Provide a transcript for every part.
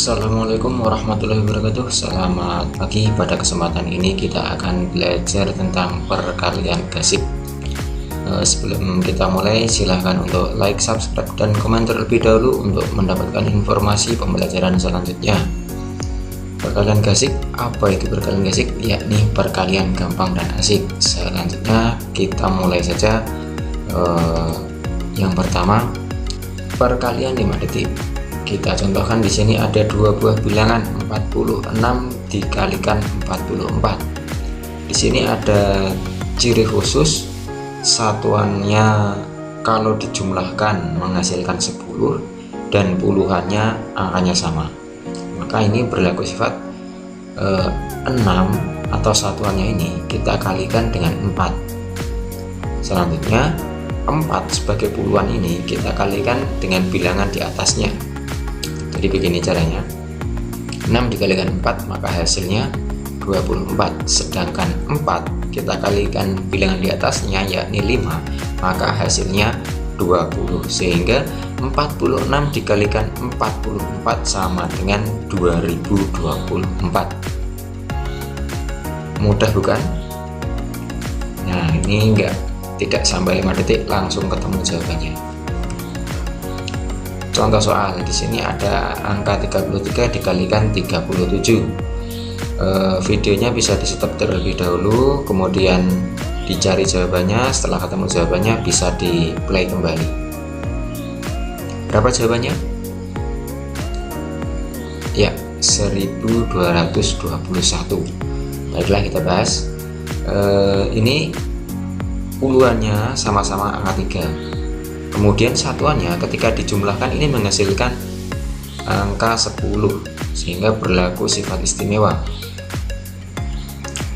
Assalamualaikum warahmatullahi wabarakatuh. Selamat pagi. Pada kesempatan ini kita akan belajar tentang perkalian gasik. Sebelum kita mulai, silahkan untuk like, subscribe, dan komen terlebih dahulu untuk mendapatkan informasi pembelajaran selanjutnya. Perkalian gasik, apa itu perkalian gasik? Yakni perkalian gampang dan asik. Selanjutnya kita mulai saja. Yang pertama, perkalian 5 detik. Kita contohkan di sini ada dua buah bilangan 46 dikalikan 44. Di sini ada ciri khusus, satuannya kalau dijumlahkan menghasilkan 10 dan puluhannya angkanya sama. Maka ini berlaku sifat 6 atau satuannya ini kita kalikan dengan 4. Selanjutnya 4 sebagai puluhan ini kita kalikan dengan bilangan di atasnya. Jadi begini caranya, 6 dikalikan 4 maka hasilnya 24, sedangkan 4 kita kalikan bilangan di atasnya yakni 5 maka hasilnya 20, sehingga 46 dikalikan 44 sama dengan 2024. Mudah bukan? Nah, ini tidak sampai 5 detik langsung ketemu jawabannya. Contoh soal, di sini ada angka 33 dikalikan 37. Videonya bisa di stop terlebih dahulu, kemudian dicari jawabannya. Setelah ketemu jawabannya bisa di play kembali. Berapa jawabannya? Ya, 1221. Baiklah, kita bahas. Ini puluhannya sama-sama angka 3. Kemudian satuannya ketika dijumlahkan ini menghasilkan angka 10, sehingga berlaku sifat istimewa.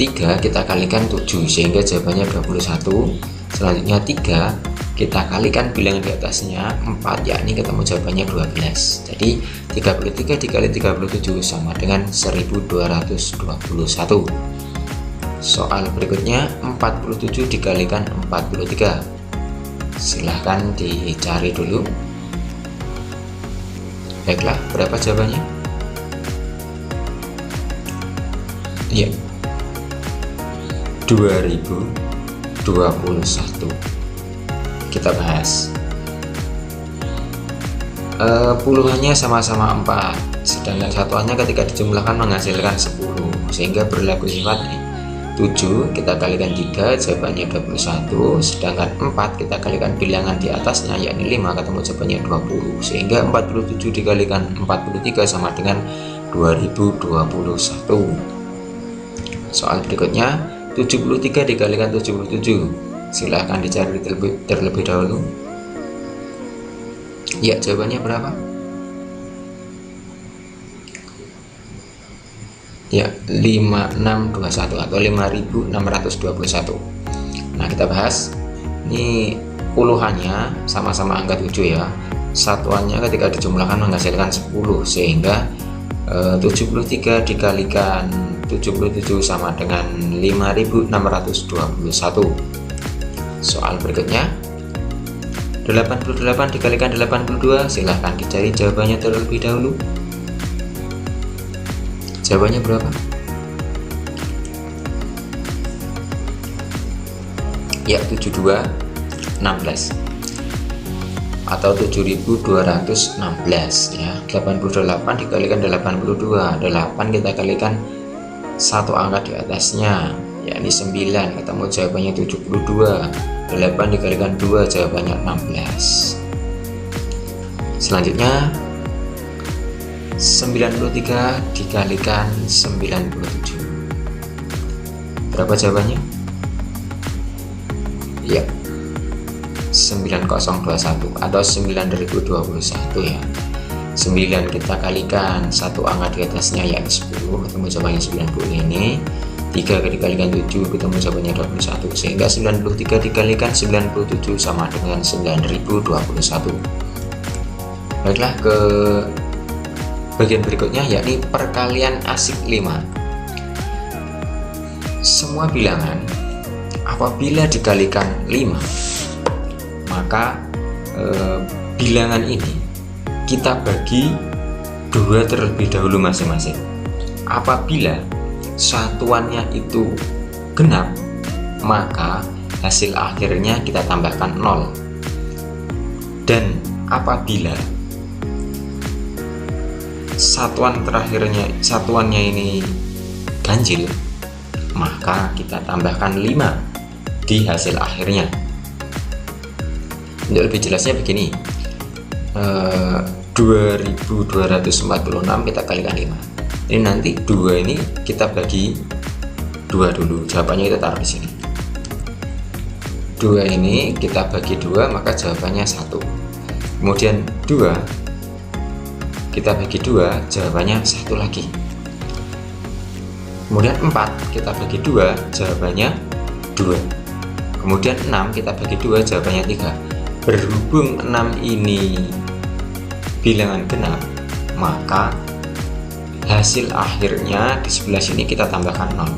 3 kita kalikan 7 sehingga jawabannya 21. Selanjutnya 3 kita kalikan bilangan di atasnya 4, yakni ketemu jawabannya 12. Jadi 33 dikali 37 sama dengan 1221. Soal berikutnya 47 dikalikan 43. Silahkan dicari dulu. Baiklah, berapa jawabannya? Ya, 2021. Kita bahas. Puluhannya sama-sama 4, sedangkan satuannya ketika dijumlahkan menghasilkan 10, sehingga berlaku sifat 7 kita kalikan 3 jawabannya 21, sedangkan 4 kita kalikan bilangan di atasnya yakni 5 ketemu jawabannya 20, sehingga 47 dikalikan 43 sama dengan 2021. Soal berikutnya 73 dikalikan 77. Silahkan dicari terlebih dahulu. Ya, jawabannya berapa? Ya, 5621 atau 5621. Nah, kita bahas. Ini puluhannya sama-sama angka 7 ya. Satuannya ketika dijumlahkan menghasilkan 10, sehingga 73 dikalikan 77 sama dengan 5621. Soal berikutnya 88 dikalikan 82. Silahkan dicari jawabannya terlebih dahulu. Jawabannya berapa? Ya, 7216 atau 7216 ya. 88 dikalikan 82. 8 kita kalikan satu angka di atasnya yakni 9, ketemu jawabannya 72. 8 dikalikan 2 jawabannya 16. Selanjutnya 93 dikalikan 97. Berapa jawabannya? Ya, 9021 atau 9021 ya. 9 kita kalikan satu angka di atasnya yakni 10, ketemu jawabannya 90 ini. 3 dikalikan 7 ketemu jawabannya 21, sehingga 93 dikalikan 97 sama dengan 9021. Baiklah, ke bagian berikutnya yakni perkalian asik 5. Semua bilangan apabila dikalikan 5 maka bilangan ini kita bagi 2 terlebih dahulu masing-masing. Apabila satuannya itu genap, maka hasil akhirnya kita tambahkan 0. Dan apabila satuannya ini ganjil, maka kita tambahkan 5 di hasil akhirnya. Untuk lebih jelasnya begini, 2246 kita kalikan 5. Ini nanti 2 ini kita bagi 2 dulu, jawabannya kita taruh di sini. 2 ini kita bagi 2, maka jawabannya 1. Kemudian 2 kita bagi 2, jawabannya 1 lagi. Kemudian 4 kita bagi 2, jawabannya 2. Kemudian 6 kita bagi 2, jawabannya 3. Berhubung 6 ini bilangan genap, maka hasil akhirnya di sebelah sini kita tambahkan 0.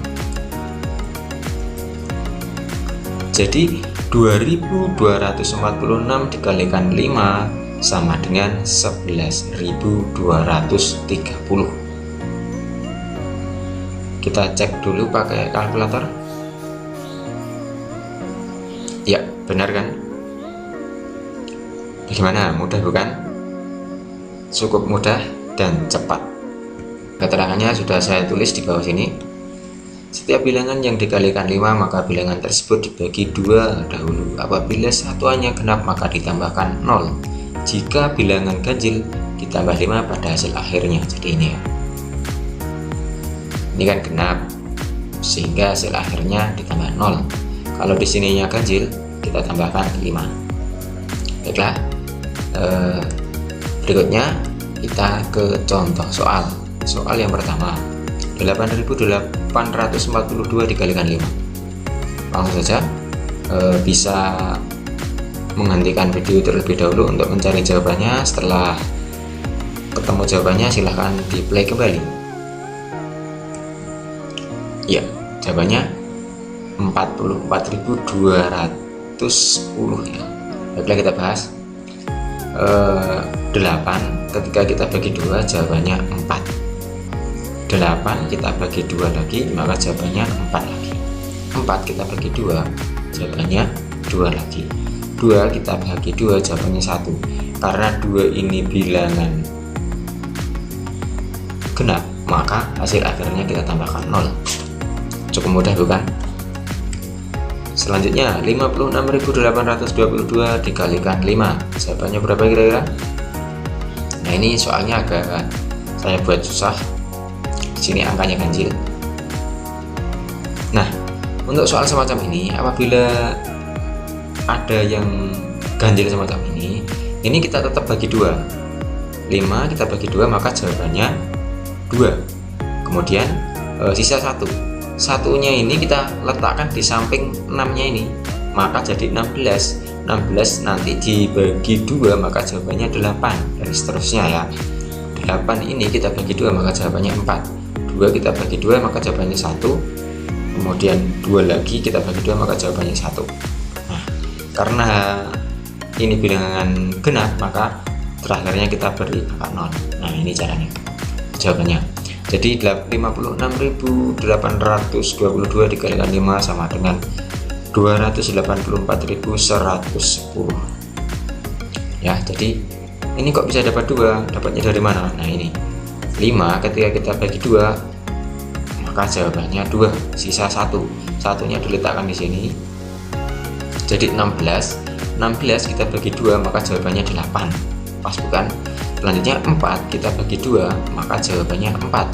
Jadi 2246 dikalikan 5 sama dengan 11.230. Kita cek dulu pakai kalkulator. Ya, benar kan? Bagaimana? Mudah bukan? Cukup mudah dan cepat. Keterangannya sudah saya tulis di bawah sini. Setiap bilangan yang dikalikan 5, maka bilangan tersebut dibagi 2 dahulu. Apabila satuannya genap, maka ditambahkan 0. Jika bilangan ganjil, ditambah 5 pada hasil akhirnya. Jadi ini ya, ini kan genap, sehingga hasil akhirnya ditambah 0. Kalau di sininya ganjil, kita tambahkan 5. Baiklah, berikutnya kita ke contoh soal yang pertama. 8.842 dikalikan 5. Langsung saja bisa menghentikan video terlebih dahulu untuk mencari jawabannya. Setelah ketemu jawabannya, silahkan di play kembali. Ya, jawabannya 44.210 ya. Baiklah, kita bahas. 8 ketika kita bagi 2, jawabannya 4. 8 kita bagi 2 lagi, maka jawabannya 4 lagi. 4 kita bagi 2, jawabannya 2 lagi. 2 kita bagi 2, jawabannya 1. Karena 2 ini bilangan genap, maka hasil akhirnya kita tambahkan 0. Cukup mudah bukan? Selanjutnya 56.822 dikalikan 5, jawabannya berapa kira-kira? Nah, ini soalnya agak saya buat susah. Di sini angkanya ganjil. Nah, untuk soal semacam ini, apabila ada yang ganjil semacam ini kita tetap bagi 2. 5 kita bagi 2, maka jawabannya 2. Kemudian sisa 1. Satunya ini kita letakkan di samping 6-nya ini, maka jadi 16. 16 nanti dibagi 2, maka jawabannya 8, dan seterusnya ya. 8 ini kita bagi 2, maka jawabannya 4. 2 kita bagi 2, maka jawabannya 1. Kemudian 2 lagi kita bagi 2, maka jawabannya 1. Nah, karena ini bilangan genap, maka terakhirnya kita beri angka 0. Nah, ini caranya, jawabannya. Jadi 56.822 dikalikan 5 sama dengan 284.110. Ya, jadi ini kok bisa dapat 2? Dapatnya dari mana? Nah, ini 5 ketika kita bagi 2, maka jawabannya 2, sisa 1. Satunya diletakkan di sini. Jadi 16 kita bagi 2, maka jawabannya 8. Pas bukan? Selanjutnya 4 kita bagi 2, maka jawabannya 4.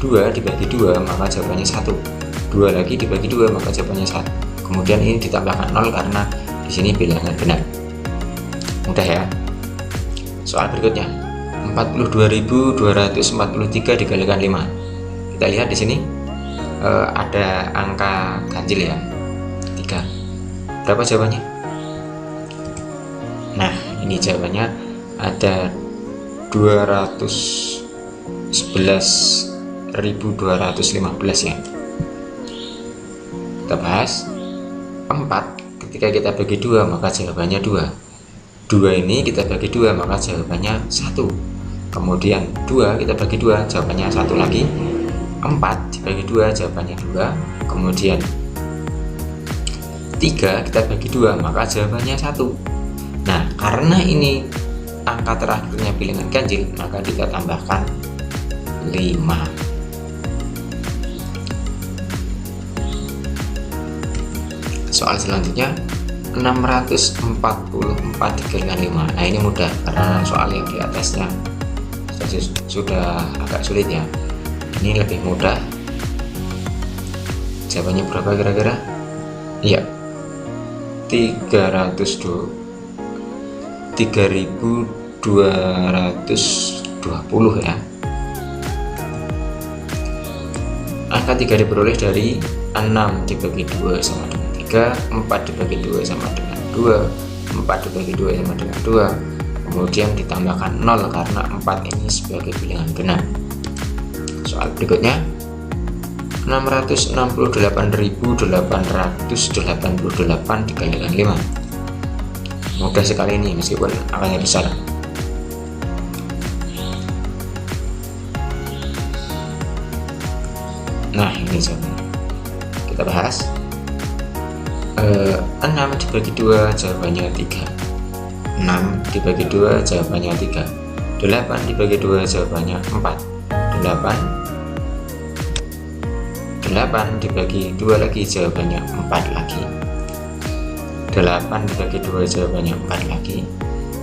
2 dibagi 2, maka jawabannya 1. 2 lagi dibagi 2, maka jawabannya 1. Kemudian ini ditambahkan 0 karena di sini bilangan genap. Mudah ya. Soal berikutnya 42.243 dikalikan 5. Kita lihat di sini ada angka ganjil ya, 3. Berapa jawabannya? Nah, ini jawabannya ada 211.215 ya. Kita bahas. 4 ketika kita bagi 2, maka jawabannya 2. 2 ini kita bagi 2, maka jawabannya 1. kemudian 2 kita bagi 2 jawabannya 1 lagi, 4 dibagi 2 jawabannya 2, kemudian 3 kita bagi 2 maka jawabannya 1. Nah, karena ini angka terakhirnya bilangan ganjil, maka kita tambahkan 5. Soal selanjutnya 644 dikalikan 5. Nah, ini mudah karena soal yang di atasnya sudah agak sulit ya. Ini lebih mudah. Jawabannya berapa kira-kira? Iya, 3220 ya. Angka 3 diperoleh dari 6 dibagi 2 sama dengan 3, 4 dibagi 2 sama dengan 2, 4 dibagi 2 sama dengan 2, kemudian ditambahkan 0 karena 4 ini sebagai bilangan genap. Soal berikutnya 668.888 dikalikan 5. Mudah sekali ini meskipun angkanya besar. Nah, ini jawabannya. Kita bahas. 6 dibagi 2 jawabannya 3, 6 dibagi 2 jawabannya 3, 8 dibagi 2 jawabannya 4, 8 dibagi 2 lagi jawabannya 4 lagi, 8 dibagi 2 jawabannya 4 lagi,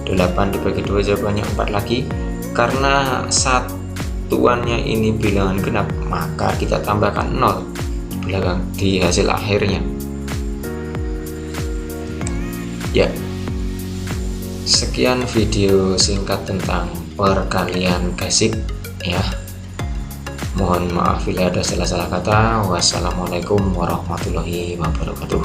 8 dibagi 2 jawabannya 4 lagi. Karena satuannya ini bilangan genap, maka kita tambahkan 0 di hasil akhirnya. Ya, sekian video singkat tentang perkalian gasik ya. Mohon maaf bila ada salah-salah kata. Wassalamualaikum warahmatullahi wabarakatuh.